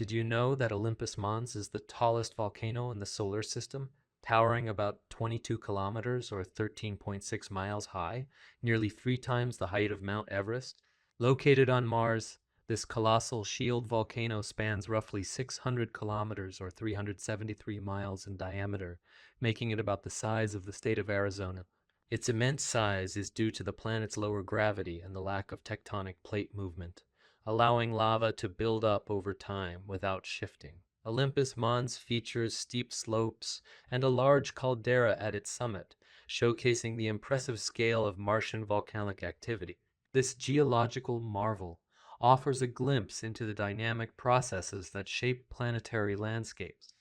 Did you know that Olympus Mons is the tallest volcano in the solar system, towering about 22 kilometers or 13.6 miles high, nearly 3 times the height of Mount Everest? Located on Mars, this colossal shield volcano spans roughly 600 kilometers or 373 miles in diameter, making it about the size of the state of Arizona. Its immense size is due to the planet's lower gravity and the lack of tectonic plate movement, allowing lava to build up over time without shifting. Olympus Mons features steep slopes and a large caldera at its summit, showcasing the impressive scale of Martian volcanic activity. This geological marvel offers a glimpse into the dynamic processes that shape planetary landscapes.